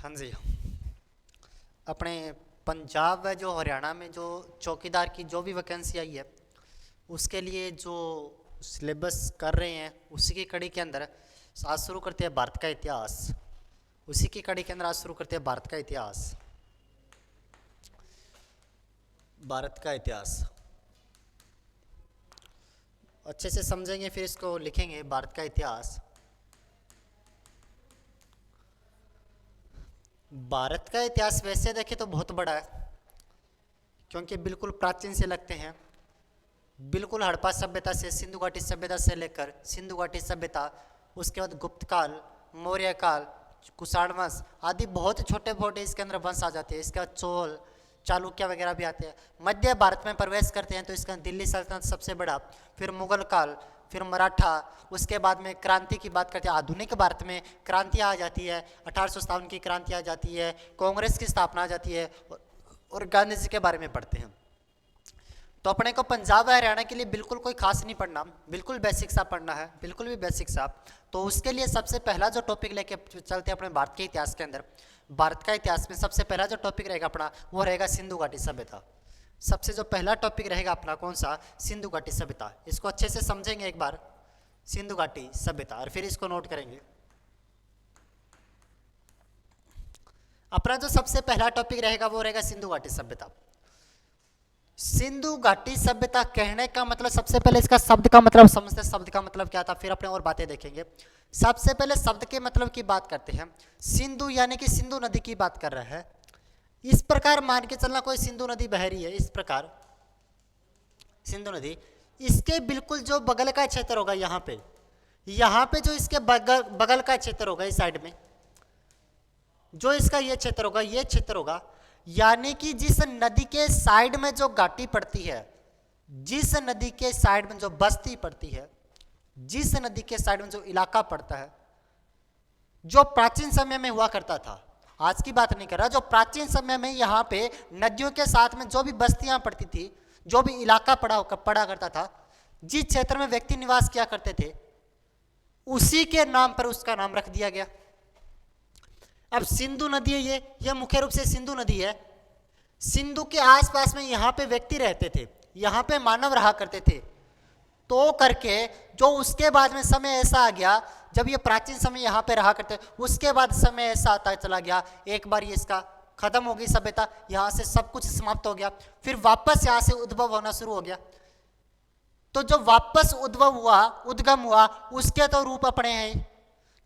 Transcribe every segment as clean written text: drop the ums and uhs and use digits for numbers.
हाँ जी। अपने पंजाब व जो हरियाणा में जो चौकीदार की जो भी वैकेंसी आई है उसके लिए जो सिलेबस कर रहे हैं उसी की कड़ी के अंदर आज शुरू करते हैं भारत का इतिहास। उसी की कड़ी के अंदर आज शुरू करते हैं भारत का इतिहास। भारत का इतिहास अच्छे से समझेंगे फिर इसको लिखेंगे भारत का इतिहास। भारत का इतिहास वैसे देखें तो बहुत बड़ा है, क्योंकि बिल्कुल प्राचीन से लगते हैं। बिल्कुल हड़प्पा सभ्यता से, सिंधु घाटी सभ्यता से लेकर सिंधु घाटी सभ्यता, उसके बाद गुप्त काल, मौर्य काल, कुषाण वंश आदि बहुत छोटे छोटे इसके अंदर वंश आ जाते हैं। इसके बाद चोल, चालुक्य वगैरह भी आते हैं। मध्य भारत में प्रवेश करते हैं तो इसका दिल्ली सल्तनत सबसे बड़ा, फिर मुगल काल, फिर मराठा, उसके बाद में क्रांति की बात करते हैं। आधुनिक भारत में क्रांति आ जाती है, 1857 की क्रांति आ जाती है, कांग्रेस की स्थापना आ जाती है और गांधी जी के बारे में पढ़ते हैं। तो अपने को पंजाब व हरियाणा के लिए बिल्कुल कोई खास नहीं पढ़ना, बिल्कुल बेसिक सा पढ़ना है, बिल्कुल भी बेसिक सा। तो उसके लिए सबसे पहला जो टॉपिक लेके चलते हैं अपने भारत के इतिहास के अंदर, भारत का इतिहास में सबसे पहला जो टॉपिक रहेगा अपना वो रहेगा सिंधु घाटी सभ्यता। सबसे जो पहला टॉपिक रहेगा अपना कौन सा, सिंधु घाटी सभ्यता। इसको अच्छे से समझेंगे एक बार, सिंधु घाटी सभ्यता, और फिर इसको नोट करेंगे। अपना जो सबसे पहला टॉपिक रहेगा वो रहेगा सिंधु घाटी सभ्यता। सिंधु घाटी सभ्यता कहने का मतलब, सबसे पहले इसका शब्द का मतलब समझते हैं। शब्द का मतलब क्या था, फिर अपने और बातें देखेंगे। सबसे पहले शब्द के मतलब की बात करते हैं। सिंधु यानी कि सिंधु नदी की बात कर रहा है। इस प्रकार मान के चलना कोई सिंधु नदी बह रही है, इस प्रकार सिंधु नदी, इसके बिल्कुल जो बगल का क्षेत्र होगा यहाँ पे जो इसके बगल का क्षेत्र होगा, इस साइड में जो इसका ये क्षेत्र होगा, ये क्षेत्र होगा, यानी कि जिस नदी के साइड में जो घाटी पड़ती है, जिस नदी के साइड में जो बस्ती पड़ती है, जिस नदी के साइड में जो इलाका पड़ता है, जो प्राचीन समय में हुआ करता था, आज की बात नहीं कर रहा, जो प्राचीन समय में यहाँ पे नदियों के साथ में जो भी बस्तियां पड़ती थी, जो भी इलाका पड़ा करता था, जिस क्षेत्र में व्यक्ति निवास किया करते थे, उसी के नाम पर उसका नाम रख दिया गया। अब सिंधु नदी है, ये मुख्य रूप से सिंधु नदी है। सिंधु के आसपास में यहाँ पे व्यक्ति रहते थे, यहाँ पे मानव रहा करते थे। तो करके जो उसके बाद में समय ऐसा आ गया, जब ये प्राचीन समय यहाँ पे रहा करते, उसके बाद समय ऐसा आता चला गया, एक बार ये इसका खत्म हो गई सभ्यता, यहाँ से सब कुछ समाप्त हो गया, फिर वापस यहाँ से उद्भव होना शुरू हो गया। तो जो वापस उद्गम हुआ, उसके तो रूप अपने हैं,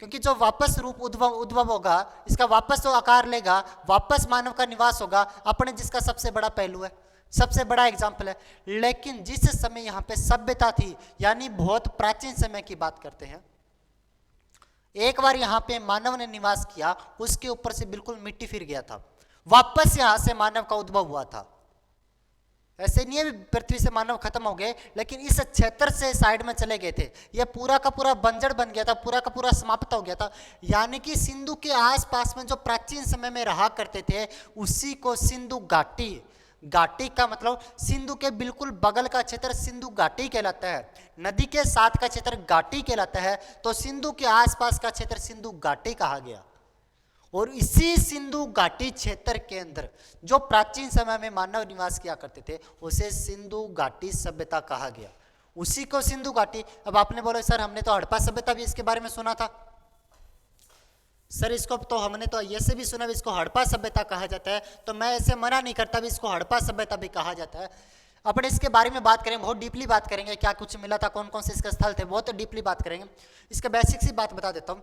क्योंकि जो वापस रूप उद्भव होगा, इसका वापस तो आकार लेगा, वापस मानव का निवास होगा अपने, जिसका सबसे बड़ा पहलू है, सबसे बड़ा एग्जाम्पल है। लेकिन जिस समय यहाँ पे सभ्यता थी, यानी बहुत प्राचीन समय की बात करते हैं, एक बार यहाँ पे मानव ने निवास किया, उसके ऊपर से बिल्कुल मिट्टी फिर गया था, वापस यहाँ से मानव का उद्भव हुआ था। ऐसे नहीं है पृथ्वी से मानव खत्म हो गए, लेकिन इस क्षेत्र से साइड में चले गए थे, यह पूरा का पूरा बंजर बन गया था, पूरा का पूरा समाप्त हो गया था। यानी कि सिंधु के आसपास में जो प्राचीन समय में रहा करते थे, उसी को सिंधु घाटी, घाटी का मतलब सिंधु के बिल्कुल बगल का क्षेत्र सिंधु घाटी कहलाता है, नदी के साथ का क्षेत्र घाटी कहलाता है। तो सिंधु के आसपास का क्षेत्र सिंधु घाटी कहा गया। और इसी सिंधु घाटी क्षेत्र के अंदर जो प्राचीन समय में मानव निवास किया करते थे, उसे सिंधु घाटी सभ्यता कहा गया, उसी को सिंधु घाटी। अब आपने बोला सर हमने तो हड़प्पा सभ्यता भी इसके बारे में सुना था। सर इसको तो हमने तो ऐसे भी सुना, इसको हड़प्पा सभ्यता कहा जाता है, तो मैं ऐसे मना नहीं करता भी इसको हड़प्पा सभ्यता भी कहा जाता है। अपने इसके बारे में बात करेंगे, बहुत डीपली बात करेंगे, क्या कुछ मिला था, कौन कौन से इसके स्थल थे, बहुत डीपली बात करेंगे। इसका बेसिक सी बात बता देता हूँ।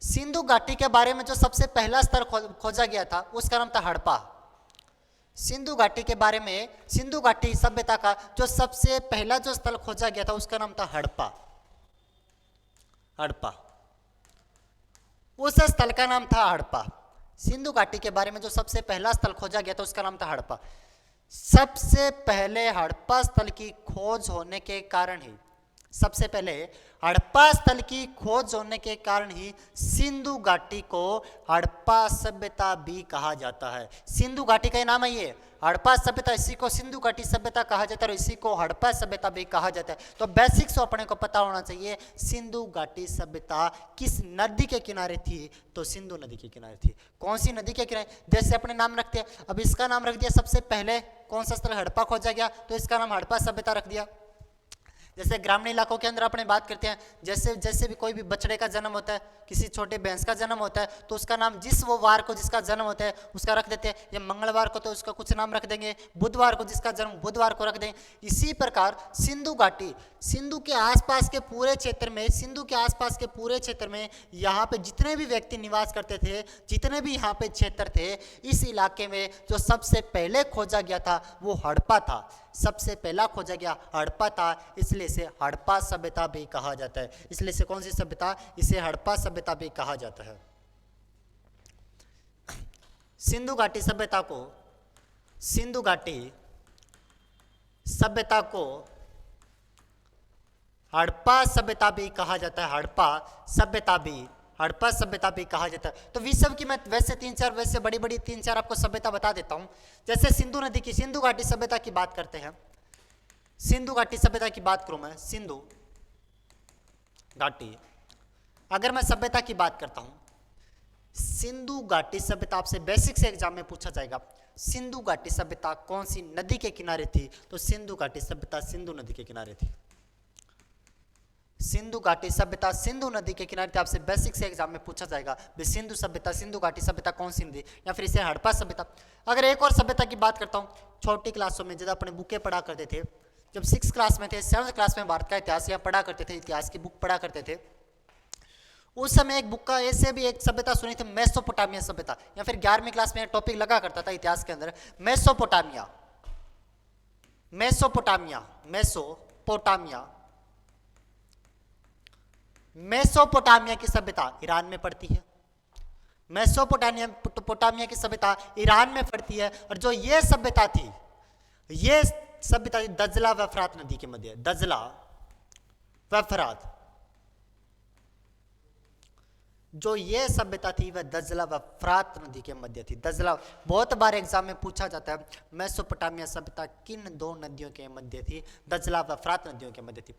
सिंधु घाटी के बारे में जो सबसे पहला स्थल खोजा गया था, उसका नाम था हड़प्पा। सिंधु घाटी के बारे में, सिंधु घाटी सभ्यता का जो सबसे पहला जो स्थल खोजा गया था, उसका नाम था हड़प्पा। हड़प्पा, उस स्थल का नाम था हड़प्पा। सिंधु घाटी के बारे में जो सबसे पहला स्थल खोजा गया था, उसका नाम था हड़प्पा। सबसे पहले हड़प्पा स्थल की खोज होने के कारण ही सबसे पहले हड़प्पा स्थल की खोज होने के कारण ही सिंधु घाटी को हड़प्पा सभ्यता भी कहा जाता है। सिंधु घाटी का नाम है ये हड़प्पा सभ्यता, इसी को सिंधु घाटी सभ्यता कहा जाता है और इसी को हड़प्पा सभ्यता भी कहा जाता है। तो बेसिक्स अपने को पता होना चाहिए। सिंधु घाटी सभ्यता किस नदी के किनारे थी? तो सिंधु नदी के किनारे थी। कौन सी नदी के किनारे? जैसे अपने नाम रखते हैं, अब इसका नाम रख दिया सबसे पहले कौन सा स्थल हड़प्पा खोजा गया, तो इसका नाम हड़प्पा सभ्यता रख दिया। जैसे ग्रामीण इलाकों के अंदर अपने बात करते हैं, जैसे जैसे भी कोई भी बछड़े का जन्म होता है, किसी छोटे भैंस का जन्म होता है, तो उसका नाम जिस वो वार को जिसका जन्म होता है उसका रख देते हैं। या मंगलवार को तो उसका कुछ नाम रख देंगे, बुधवार को जिसका जन्म बुधवार को रख देंगे। इसी प्रकार सिंधु घाटी, सिंधु के आसपास के पूरे क्षेत्र में, सिंधु के आसपास के पूरे क्षेत्र में यहाँ पे जितने भी व्यक्ति निवास करते थे, जितने भी यहाँ पे क्षेत्र थे, इस इलाके में जो सबसे पहले खोजा गया था वो हड़प्पा था। सबसे पहला खोजा गया हड़प्पा था, इसलिए इसे हड़प्पा सभ्यता भी कहा जाता है। इसलिए इसे कौन सी सभ्यता? इसे हड़प्पा सभ्यता भी कहा जाता है। सिंधु घाटी सभ्यता को, सिंधु घाटी सभ्यता को हड़प्पा सभ्यता भी कहा जाता है। हड़प्पा सभ्यता भी, हड़प्पा सभ्यता भी कहा जाता है। तो विश्व की मैं वैसे 3-4 वैसे बड़ी बड़ी 3-4 आपको सभ्यता बता देता हूं। जैसे सिंधु नदी की, सिंधु घाटी सभ्यता की बात करते हैं। सिंधु घाटी सभ्यता की बात करूं मैं, सिंधु घाटी, अगर मैं सभ्यता की बात करता हूं, सिंधु घाटी सभ्यता आपसे बेसिक से एग्जाम में पूछा जाएगा। सिंधु घाटी सभ्यता कौन सी नदी के किनारे थी? तो सिंधु घाटी सभ्यता सिंधु नदी के किनारे थी। सिंधु घाटी सभ्यता सिंधु नदी के किनारे थे। आपसे बेसिक से एग्जाम में पूछा जाएगा सिंधु सभ्यता, सिंधु घाटी सभ्यता कौन सी नदी, या फिर इसे हड़प्पा सभ्यता। अगर एक और सभ्यता की बात करता हूँ, छोटी क्लासों में जब अपने बुकें पढ़ा करते थे, जब 6th क्लास में थे, 7th क्लास में भारत का इतिहास या पढ़ा करते थे, इतिहास की बुक पढ़ा करते थे, उस समय एक बुक का ऐसे भी एक सभ्यता सुनी थी, मेसोपोटामिया सभ्यता। या फिर 11वीं क्लास में टॉपिक लगा करता था इतिहास के अंदर, मेसोपोटामिया, मेसोपोटामिया, मेसोपोटामिया, मेसोपोटामिया की सभ्यता ईरान में पड़ती है। मेसोपोटामिया की सभ्यता ईरान में पड़ती है। और जो ये सभ्यता थी, ये सभ्यता दजला व फरात नदी के मध्य, दजला व फरात, जो ये सभ्यता थी वह दजला व फरात नदी के मध्य थी। दजला बहुत बार एग्जाम में पूछा जाता है, मेसोपोटामिया सभ्यता किन दो नदियों के मध्य थी? दजला व फरात नदियों के मध्य थी।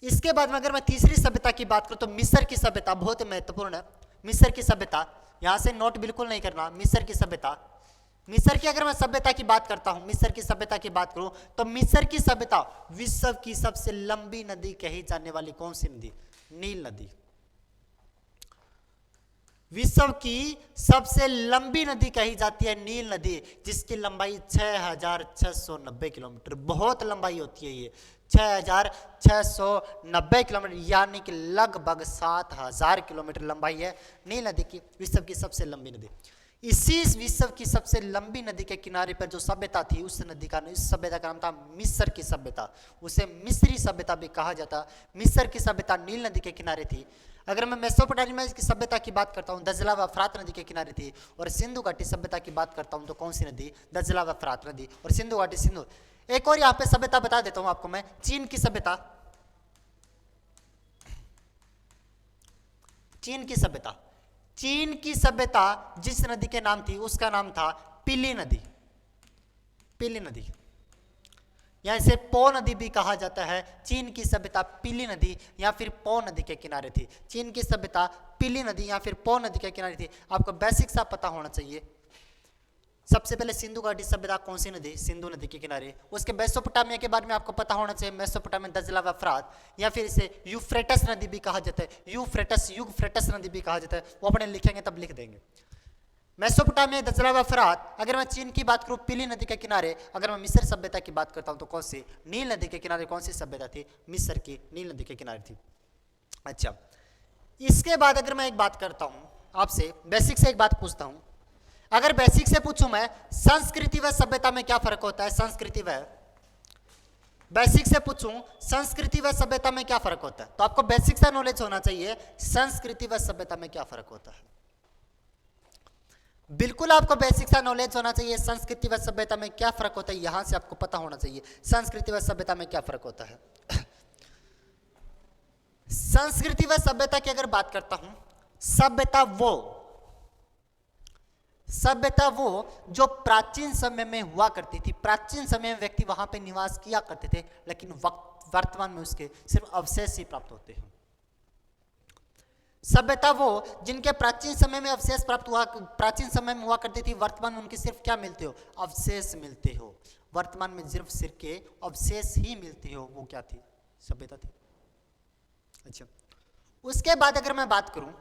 इसके बाद में अगर मैं तीसरी सभ्यता की बात करूं तो मिस्र की सभ्यता बहुत महत्वपूर्ण है। मिस्र की सभ्यता, यहां से नोट बिल्कुल नहीं करना। मिस्र की सभ्यता, मिस्र की अगर मैं सभ्यता की बात करता हूं, मिस्र की सभ्यता की बात करूं तो मिस्र की सभ्यता विश्व की सबसे लंबी नदी कही जाने वाली कौन सी नदी? नील नदी। विश्व की सबसे लंबी नदी कही जाती है नील नदी, जिसकी लंबाई 6690 किलोमीटर, बहुत लंबाई होती है ये, 6690 किलोमीटर, यानी कि लगभग 7000 किलोमीटर लंबाई है नील नदी की, विश्व की सबसे लंबी नदी। इसी विश्व की सबसे लंबी नदी के किनारे पर जो सभ्यता थी, उस नदी का, इस सभ्यता का नाम था मिस्र की सभ्यता। उसे मिस्री सभ्यता भी कहा जाता। मिस्र की सभ्यता नील नदी के किनारे थी। अगर मैं मेसोपोटामिया की सभ्यता की बात करता हूँ, दजला व फरात नदी के किनारे थी। और सिंधु घाटी सभ्यता की बात करता हूँ तो कौन सी नदी? दजला व फरात नदी। और सिंधु घाटी, सिंधु। एक और यहाँ पे सभ्यता बता देता हूँ आपको मैं, चीन की सभ्यता। चीन की सभ्यता, चीन की सभ्यता जिस नदी के नाम थी उसका नाम था पीली नदी। पीली नदी, या इसे पो नदी भी कहा जाता है। चीन की सभ्यता पीली नदी या फिर पो नदी के किनारे थी। चीन की सभ्यता पीली नदी या फिर पो नदी के किनारे थी। आपको बेसिक सा पता होना चाहिए। सबसे पहले सिंधु घाटी सभ्यता कौन सी नदी? सिंधु नदी के किनारे। उसके मेसोपोटामिया के बारे में आपको पता होना चाहिए, मेसोपोटामिया, दजला व फरात, या फिर इसे यूफ्रेटस नदी भी कहा जाता है। यूफ्रेटस नदी भी कहा जाता है। वो अपने लिखेंगे तब लिख देंगे। मेसोपोटामिया, दजला व फरात। अगर मैं चीन की बात करूं पीली नदी के किनारे, अगर मैं मिस्र सभ्यता की बात करता हूं तो कौन सी? नील नदी के किनारे कौन सी सभ्यता थी? मिस्र की नील नदी के किनारे थी। अच्छा, इसके बाद अगर मैं एक बात करता हूं आपसे, बेसिक से एक बात पूछता हूं, अगर बेसिक से पूछूं मैं, संस्कृति व सभ्यता में क्या फर्क होता है? संस्कृति व, बेसिक से पूछूं संस्कृति व सभ्यता में क्या फर्क होता है, तो आपको बेसिक सा नॉलेज होना चाहिए संस्कृति व सभ्यता में क्या फर्क होता है। बिल्कुल आपको बेसिक सा नॉलेज होना चाहिए, संस्कृति व सभ्यता में क्या फर्क होता है, यहां से आपको पता होना चाहिए संस्कृति व सभ्यता में क्या फर्क होता है। संस्कृति व सभ्यता की अगर बात करता हूं, सभ्यता वो जो प्राचीन समय में हुआ करती थी। प्राचीन समय में व्यक्ति वहां पे निवास किया करते थे, लेकिन वर्तमान में उसके सिर्फ अवशेष ही प्राप्त होते हैं। सभ्यता वो जिनके प्राचीन समय में अवशेष प्राप्त हुआ, प्राचीन समय में हुआ करती थी, वर्तमान में उनके सिर्फ क्या मिलते हो, अवशेष मिलते हो। वर्तमान में सिर्फ के अवशेष ही मिलते हो, वो क्या थी, सभ्यता थी। अच्छा, उसके बाद अगर मैं बात करूं,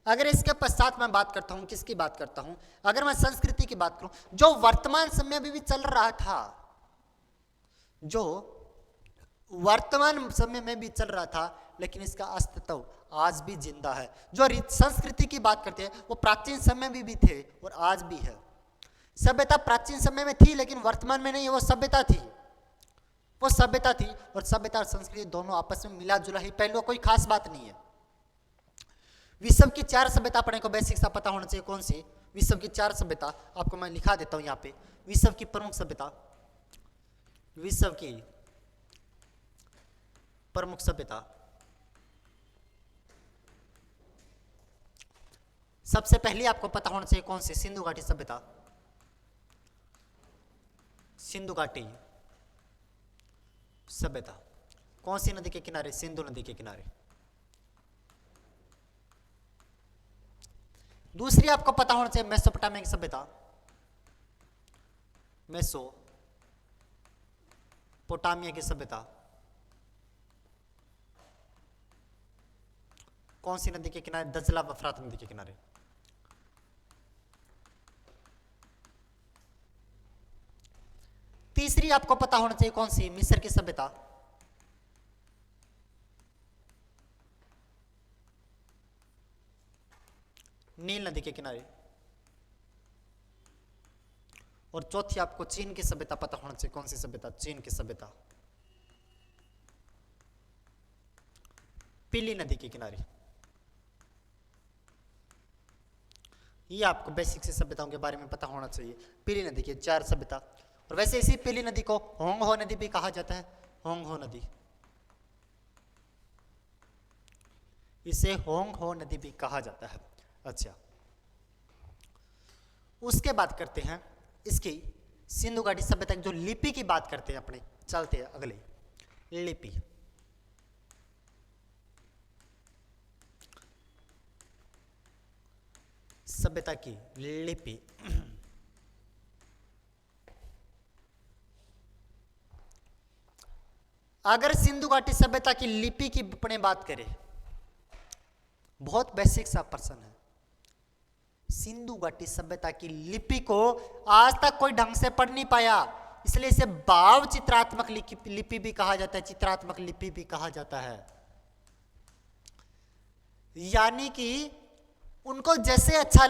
अगर इसके पश्चात मैं बात करता हूं, किसकी बात करता हूं, अगर मैं संस्कृति की बात करूं, जो वर्तमान समय में भी चल रहा था, जो वर्तमान समय में भी चल रहा था, लेकिन इसका अस्तित्व आज भी जिंदा है। जो संस्कृति की बात करते हैं वो प्राचीन समय में भी थे और आज भी है। सभ्यता प्राचीन समय में थी लेकिन वर्तमान में नहीं, वो सभ्यता थी। वो सभ्यता थी और सभ्यता और संस्कृति दोनों आपस में मिला जुला ही पहलू, कोई खास बात नहीं है। विश्व की 4 सभ्यता अपने को बेसिक सा पता होना चाहिए। कौन सी? विश्व की 4 सभ्यता आपको मैं लिखा देता हूं यहाँ पे। विश्व की प्रमुख सभ्यता, विश्व की प्रमुख सभ्यता, सबसे पहले आपको पता होना चाहिए कौन सी? सिंधु घाटी सभ्यता। सिंधु घाटी सभ्यता कौन सी नदी के किनारे? सिंधु नदी के किनारे। दूसरी आपको पता होना चाहिए मेसोपोटामिया की सभ्यता। मेसोपोटामिया की सभ्यता कौन सी नदी के किनारे? दजला व फरात नदी के किनारे। तीसरी आपको पता होना चाहिए कौन सी? मिस्र की सभ्यता। नील नदी के किनारे। और चौथी आपको चीन की सभ्यता पता होना चाहिए। कौन सी सभ्यता? चीन की सभ्यता, पीली नदी के किनारे। ये आपको बेसिक से सभ्यताओं के बारे में पता होना चाहिए। पीली नदी की 4 सभ्यता। और वैसे इसी पीली नदी को होंग हो नदी भी कहा जाता है। होंग हो नदी, इसे होंग हो नदी भी कहा जाता है। अच्छा, उसके बाद करते हैं इसकी सिंधु घाटी सभ्यता की जो लिपि की बात करते हैं अपने। चलते हैं अगले, लिपि। सभ्यता की लिपि। अगर सिंधु घाटी सभ्यता की लिपि की अपने बात करें, बहुत बेसिक सा प्रश्न है। सिंधु घाटी सभ्यता की लिपि को आज तक कोई ढंग से पढ़ नहीं पाया, इसलिए इसे भाव चित्रात्मक लिपि भी कहा जाता है, चित्रात्मक लिपि भी कहा जाता है। यानी कि उनको जैसे अच्छा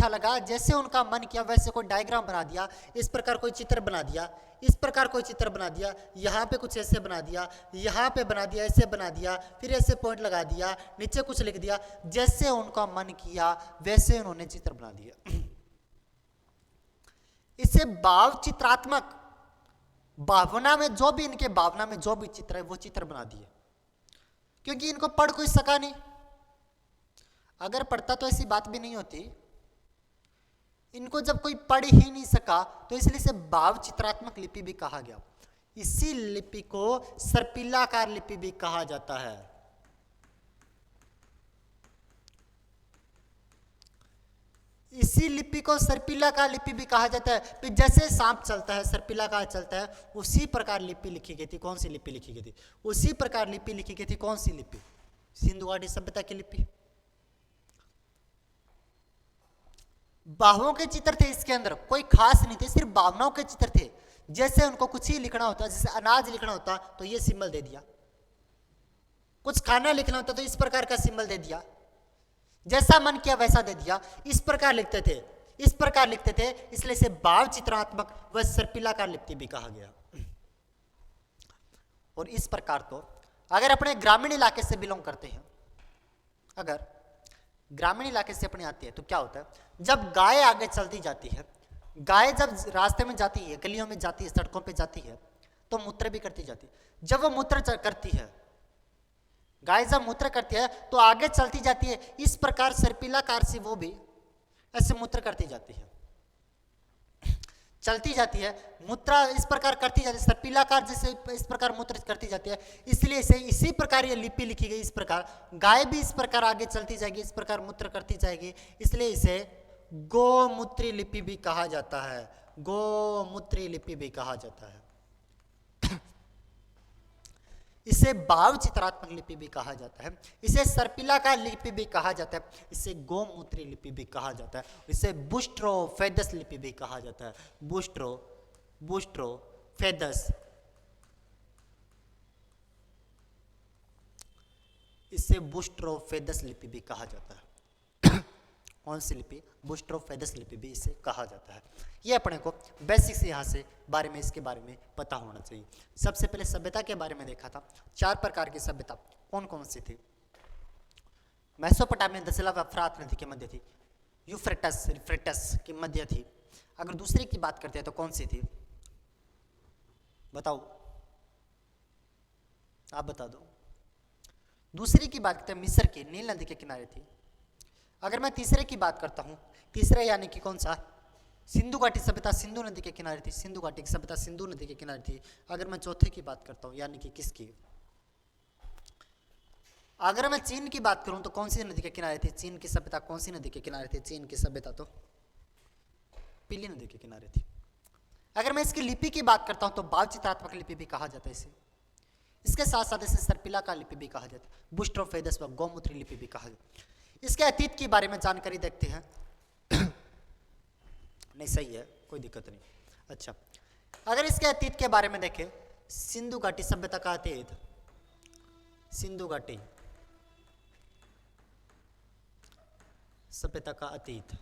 लगा, जैसे उनका मन किया वैसे कोई डायग्राम बना दिया, इस प्रकार कोई चित्र बना दिया, इस प्रकार कोई चित्र बना दिया, यहाँ पे कुछ ऐसे बना दिया, यहाँ पे बना दिया, ऐसे बना दिया, फिर ऐसे पॉइंट लगा दिया, नीचे कुछ लिख दिया, जैसे उनका मन किया वैसे उन्होंने चित्र बना दिया। इसे भाव चित्रात्मक, भावना में जो भी इनके भावना में जो भी चित्र है वो चित्र बना दिए, क्योंकि इनको पढ़ कोई सका नहीं। अगर पढ़ता तो ऐसी बात भी नहीं होती। इनको जब कोई पढ़ ही नहीं सका तो इसलिए इसे भाव चित्रात्मक लिपि भी कहा गया। इसी लिपि को सर्पिलाकार लिपि भी कहा जाता है। इसी लिपि को सर्पिलाकार लिपि भी कहा जाता है। फिर जैसे सांप चलता है, सर्पिलाकार चलता है, उसी प्रकार लिपि लिखी गई थी। कौन सी लिपि लिखी गई थी? उसी प्रकार लिपि लिखी गई थी। कौन सी लिपि? सिंधु घाटी सभ्यता की लिपि। बाहुओं के चित्र थे इसके अंदर, कोई खास नहीं थे, सिर्फ भावनाओं के चित्र थे। जैसे उनको कुछ ही लिखना होता, जैसे अनाज लिखना होता तो ये सिंबल दे दिया, कुछ खाना लिखना होता तो इस प्रकार का सिंबल दे दिया, जैसा मन किया वैसा दे दिया, इस प्रकार लिखते थे, इसलिए इसे भाव चित्रात्मक व सर्पिलाकार लिपि भी कहा गया। और इस प्रकार तो अगर अपने ग्रामीण इलाके से बिलोंग करते हैं, अगर ग्रामीण इलाके से अपने आती है तो क्या होता है, जब गाय आगे चलती जाती है, गाय जब रास्ते में जाती है, गलियों में जाती है, सड़कों पे जाती है, तो मूत्र भी करती जाती है। जब वो मूत्र करती है, गाय जब मूत्र करती है तो आगे चलती जाती है, इस प्रकार सर्पिलाकार से वो भी ऐसे मूत्र करती जाती है, चलती जाती है, मूत्रा इस प्रकार करती जाती है, सर्पिलाकार जैसे इस प्रकार मूत्र करती जाती है, इसलिए इसे इसी प्रकार ये लिपि लिखी गई। इस प्रकार गाय भी इस प्रकार आगे चलती जाएगी, इस प्रकार मूत्र करती जाएगी, इसलिए इसे गोमूत्री लिपि भी कहा जाता है, गोमूत्री लिपि भी कहा जाता है। इसे भाव चित्रात्मक लिपि भी कहा जाता है, इसे सर्पिलाकार लिपि भी कहा जाता है, इसे गोमूत्री लिपि भी कहा जाता है, इसे बुस्ट्रोफेदस लिपि भी कहा जाता है, बुस्ट्रोफेदस, इसे बुस्ट्रोफेदस लिपि भी कहा जाता है। कौन सी लिपि? बुस्ट्रोफेदस लिपि भी इसे कहा जाता है। ये अपने को बेसिक्स यहाँ से बारे में, इसके बारे में पता होना चाहिए। सबसे पहले सभ्यता के बारे में देखा था, 4 प्रकार की सभ्यता कौन कौन सी थी? मेसोपोटामिया दसला व फ्रात नदी के मध्य थी, यूफ्रेटस के मध्य थी। अगर दूसरी की बात करते हैं तो कौन सी थी? बताओ, आप बता दो। दूसरी की बात करते हैं मिस्र की, नील नदी के किनारे थी। अगर मैं तीसरे की बात करता हूं, तीसरे यानी कि कौन सा? सिंधु घाटी सभ्यता सिंधु नदी के किनारे थी, सिंधु घाटी की सभ्यता सिंधु नदी के किनारे थी। अगर मैं चौथे की बात करता हूं, यानी कि किसकी? अगर मैं चीन की बात करूं तो कौन सी नदी के किनारे थी? चीन की सभ्यता कौन सी नदी के किनारे थी? चीन की सभ्यता तो पीली नदी के किनारे थी। अगर मैं इसकी लिपि की बात करता हूं तो भाव चित्रात्मक लिपि भी कहा जाता है इसे। इसके साथ साथ इसे सर्पिलाकार लिपि भी कहा जाता है, बुस्ट्रोफेदस व गोमूत्री लिपि भी कहा जाता है। इसके अतीत के बारे में जानकारी देखते हैं। नहीं, सही है, कोई दिक्कत नहीं। अच्छा, अगर इसके अतीत के बारे में देखें, सिंधु घाटी सभ्यता का अतीत, सिंधु घाटी सभ्यता का अतीत,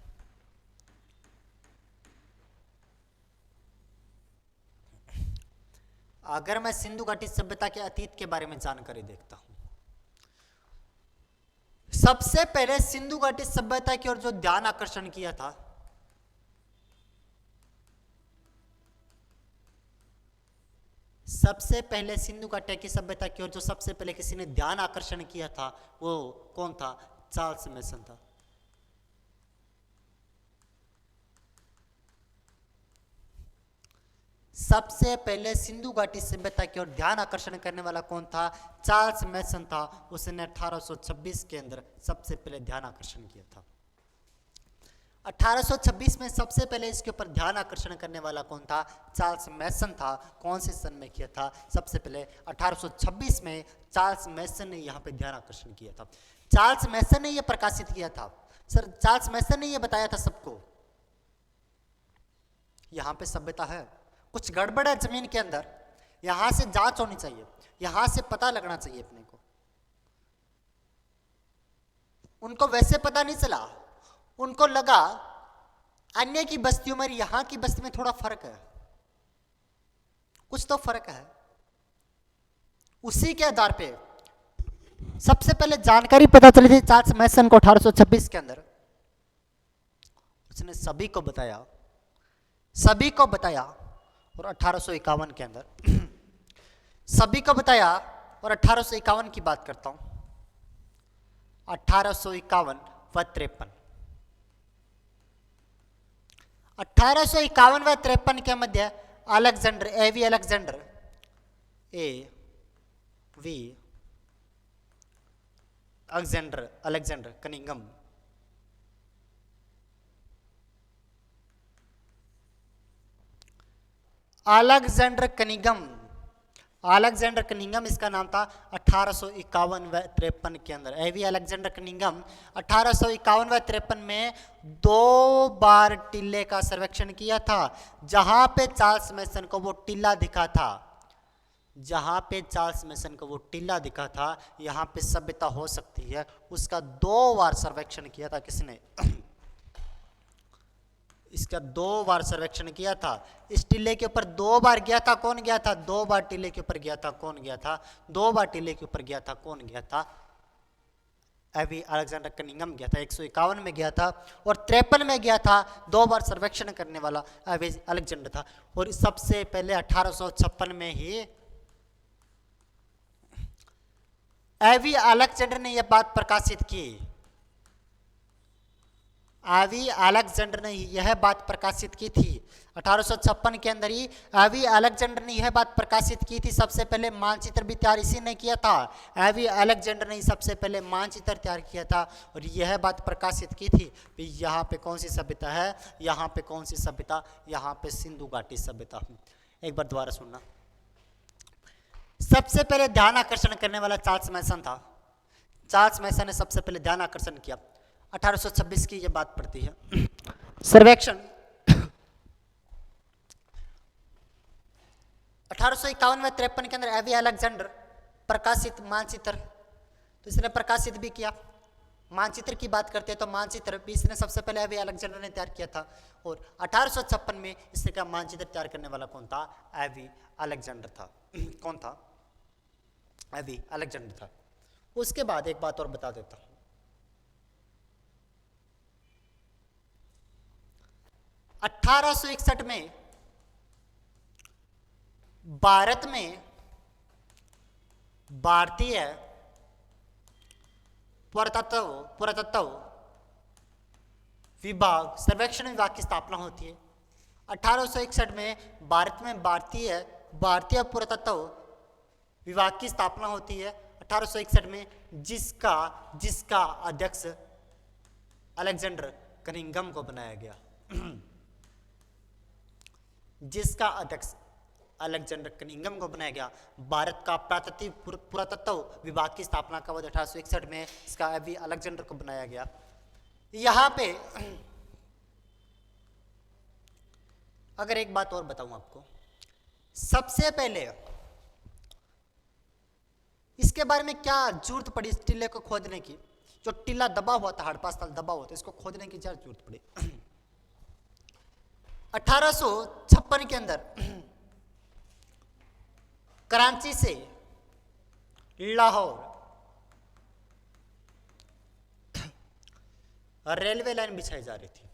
अगर मैं सिंधु घाटी सभ्यता के अतीत के बारे में जानकारी देखता हूं, सबसे पहले सिंधु घाटी सभ्यता की ओर जो ध्यान आकर्षण किया था, सबसे पहले सिंधु घाटी की सभ्यता की ओर जो सबसे पहले किसी ने ध्यान आकर्षण किया था वो कौन था? चार्ल्स मैसन था। सबसे पहले सिंधु घाटी सभ्यता की ओर ध्यान आकर्षण करने वाला कौन था? चार्ल्स मैसन था। उसने 1826 के अंदर सबसे पहले ध्यान आकर्षण किया था। 1826 में सबसे पहले इसके ऊपर ध्यान आकर्षण करने वाला कौन था? चार्ल्स मैसन था। कौन से सन में किया था? सबसे पहले 1826 में चार्ल्स मैसन ने यहाँ पे ध्यान आकर्षण किया था। चार्ल्स मैसन ने यह प्रकाशित किया था। सर, चार्ल्स मैसन ने यह बताया था सबको, यहाँ पे सभ्यता है, कुछ गड़बड़ है जमीन के अंदर, यहां से जांच होनी चाहिए, यहां से पता लगना चाहिए अपने को। उनको वैसे पता नहीं चला, उनको लगा अन्य की बस्तियों में यहां की बस्ती में थोड़ा फर्क है, कुछ तो फर्क है। उसी के आधार पे सबसे पहले जानकारी पता चली थी चार्ल्स मैसन को 1826 के अंदर। उसने सभी को बताया और 1851 के अंदर सभी को बताया। और 1851 की बात करता हूं, 1851 व 53, 1851 व 53 के मध्य Alexander Alexander Cunningham Alexander Cunningham इसका नाम था। 1851 व 53 के अंदर एवी अलेक्जेंडर कनिंघम 1851 व 53 में 2 बार टिल्ले का सर्वेक्षण किया था। जहां पे चार्ल्स मैसन को वो टिल्ला दिखा था, यहाँ पे सभ्यता हो सकती है, उसका 2 बार सर्वेक्षण किया था। किसने? इसका 2 बार सर्वेक्षण किया था। इस टिल्ले के ऊपर 2 बार गया था। कौन गया था? 2 बार टिल्ले के ऊपर गया था। कौन गया था? 2 बार टिल्ले के ऊपर गया था। कौन गया था? एवी अलेक्जेंडर कनिंघम गया था, 151 में गया था, और 53 में गया था। 2 बार सर्वेक्षण करने वाला एवी अलेक्जेंडर था। और सबसे पहले 1856 में ही एवी अलेक्जेंडर ने यह बात प्रकाशित की। एवी अलेक्जेंडर ने यह बात प्रकाशित की थी 1856 के अंदर ही। एवी अलेक्जेंडर ने यह बात प्रकाशित की थी। सबसे पहले मानचित्र भी तैयार इसी ने किया था। एवी अलेक्जेंडर ने सबसे पहले मानचित्र तैयार किया था और यह बात प्रकाशित की थी कि यहाँ पे कौन सी सभ्यता है, यहाँ पे कौन सी सभ्यता, यहाँ पे सिंधु घाटी सभ्यता। एक बार दोबारा सुनना। सबसे पहले ध्यान आकर्षण करने वाला चार्ल्स मैसन था। चार्ल्स मैसन ने सबसे पहले ध्यान आकर्षण किया। 1826 की यह बात पड़ती है। सर्वेक्षण 1851 में 53 के अंदर एवी अलेक्जेंडर प्रकाशित मानचित्र, तो इसने प्रकाशित भी किया। मानचित्र की बात करते हैं तो मानचित्र भी इसने सबसे पहले एवी अलेक्जेंडर ने तैयार किया था। और 1856 में इसने का मानचित्र तैयार करने वाला कौन था? एवी अलेक्जेंडर था। कौन था? एवी अलेक्जेंडर था। उसके बाद एक बात और बता देता हूं। 1861 में भारत में भारतीय पुरातत्व विभाग, सर्वेक्षण विभाग की स्थापना होती है। 1861 में भारत में भारतीय पुरातत्व विभाग की स्थापना होती है 1861 में, जिसका अध्यक्ष अलेक्जेंडर कनिंघम को बनाया गया। जिसका अध्यक्ष अलेक्जेंडर कनिंघम को बनाया गया। भारत का पुरातत्व विभाग की स्थापना का 1861 में इसका एवी अलेक्जेंडर को बनाया गया। यहां पे अगर एक बात और बताऊं आपको, सबसे पहले इसके बारे में क्या जरूरत पड़ी इस टीले को खोदने की? जो टीला दबा हुआ था, हड़प्पा स्थल दबा हुआ था, इसको खोदने की क्या जरूरत पड़ी? 1856 के अंदर कराची से लाहौर रेलवे लाइन बिछाई जा रही थी।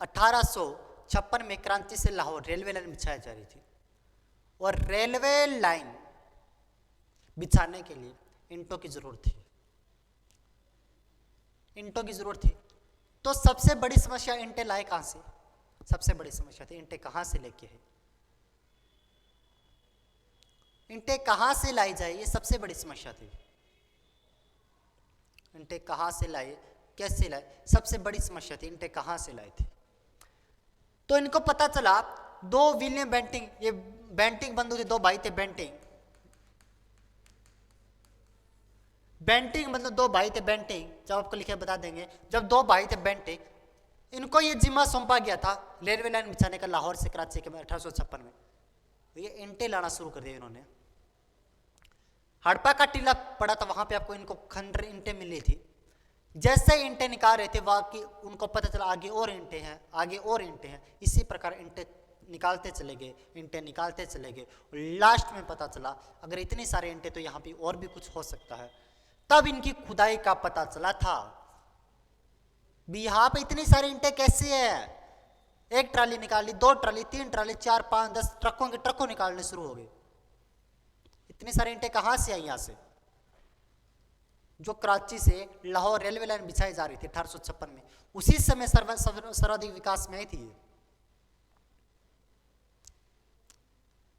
1856 में कराची से लाहौर रेलवे लाइन बिछाई जा रही थी और रेलवे लाइन बिछाने के लिए ईंटों की जरूरत थी। ईंटों की जरूरत थी तो सबसे बड़ी समस्या ईंटें लाए कहां से? सबसे बड़ी समस्या थी ईंटें कहां से लेके है, ईंटें कहां से लाई जाए, ये सबसे बड़ी समस्या थी। ईंटें कहां से लाए, कैसे लाए, सबसे बड़ी समस्या थी ईंटें कहां से लाए थे। तो इनको पता चला, दो विलियम बेंटिंग, ये बेंटिंग बंधु थे, दो भाई थे बेंटिंग मतलब दो भाई थे बेंटिंग। जब आपको लिखे बता देंगे, जब दो भाई थे बेंटिंग, इनको ये जिम्मा सौंपा गया था रेलवे लाइन बिछाने का लाहौर से कराची के 1856 में। तो ये ईंटें लाना शुरू कर दिया इन्होंने। हड़प्पा का टीला पड़ा था, वहां पे आपको इनको खंडर ईंटें मिली थी। जैसे ईंटें निकाल रहे थे वहां की उनको पता चला आगे और ईंटें हैं, आगे और ईंटें हैं। इसी प्रकार ईंटें निकालते चले गए, ईंटें निकालते चले गए। लास्ट में पता चला अगर इतनी सारी ईंटें तो यहाँ पे और भी कुछ हो सकता है। तब इनकी खुदाई का पता चला था भी यहाँ पे इतनी सारी ईंटें कैसे है। एक ट्राली निकाली, दो ट्राली, तीन ट्राली, 4, 5, 10 ट्रकों के ट्रकों निकालने शुरू हो गए। इतनी सारी ईंटें कहां से आई? यहां से जो कराची से लाहौर रेलवे लाइन बिछाई जा रही थी 1856 में, उसी समय सर्वाधिक विकास में आई थी।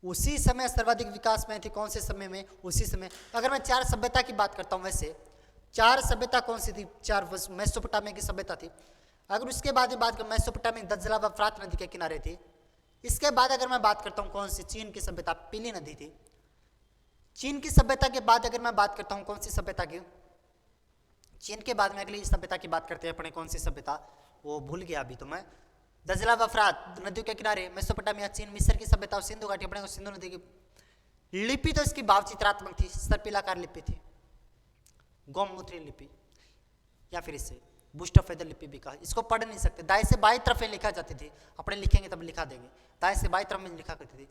उसी समय सर्वाधिक विकास में आई थी। कौन से समय में? उसी समय। अगर मैं 4 सभ्यता की बात करता हूं, वैसे 4 सभ्यता कौन सी थी? 4 मेसोपोटामिया की सभ्यता थी। अगर उसके बाद बात करूं, मेसोपोटामिया दज्जला व फ्रात नदी के किनारे थी। इसके बाद अगर मैं बात करता हूं कौन सी? चीन की सभ्यता, पीली नदी थी। चीन की सभ्यता के बाद अगर मैं बात करता हूं कौन सी सभ्यता की? चीन के बाद में अगली सभ्यता की बात करते हैं अपने। कौन सी सभ्यता? वो भूल गया अभी तो मैं। दज्जला व फ्रात नदियों के किनारे मेसोपोटामिया, चीन, मिस्र की सभ्यता और सिंधु घाटी अपने को सिंधु नदी की लिपि तो इसकी भाव चित्रात्मक थी, सर्पिलाकार लिपि थी, गौमूत्री लिपि या फिर इसे बुस्टफेदर लिपि भी कहा। इसको पढ़ नहीं सकते, दाएं से बाएं तरफ लिखा जाती थी। अपने लिखेंगे तब लिखा देंगे। दाएं से बाएं तरफ में लिखा करती थी।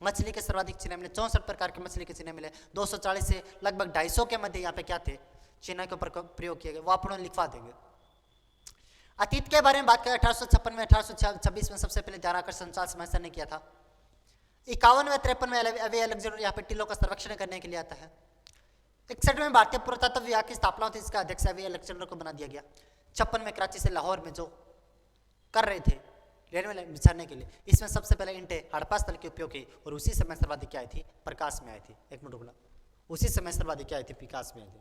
मछली के सर्वाधिक चिन्ह मिले, 64 प्रकार के मछली के चिन्ह मिले। 240 से लगभग 250 के मध्य यहाँ पे क्या थे? चिन्ह के ऊपर प्रयोग किए गए, वो आप उन्हें लिखवा देंगे। अतीत के बारे में बात करें, 1856 में 1826 में सबसे पहले ध्यान आकर्षण संचार समस्या ने किया था। 51 में 53 में अवे अलेक्जेंडर यहाँ पे टीलों का सर्वेक्षण करने के लिए आता है। 61 में भारतीय पुरातत्व विभाग की स्थापना होती है, इसका अध्यक्ष अवे अलेक्जेंडर को बना दिया गया। 56 में कराची से लाहौर में जो कर रहे थे रेलवे बिछाने के लिए, इसमें सबसे पहले इंटे हड़प्पा स्थल के उपयोग की, और उसी समय सर्वाधिक क्या आई थी, प्रकाश में आई थी। एक मिनट बोला, उसी समय सर्वाधिक क्या आई थी, प्रकाश में आई थी।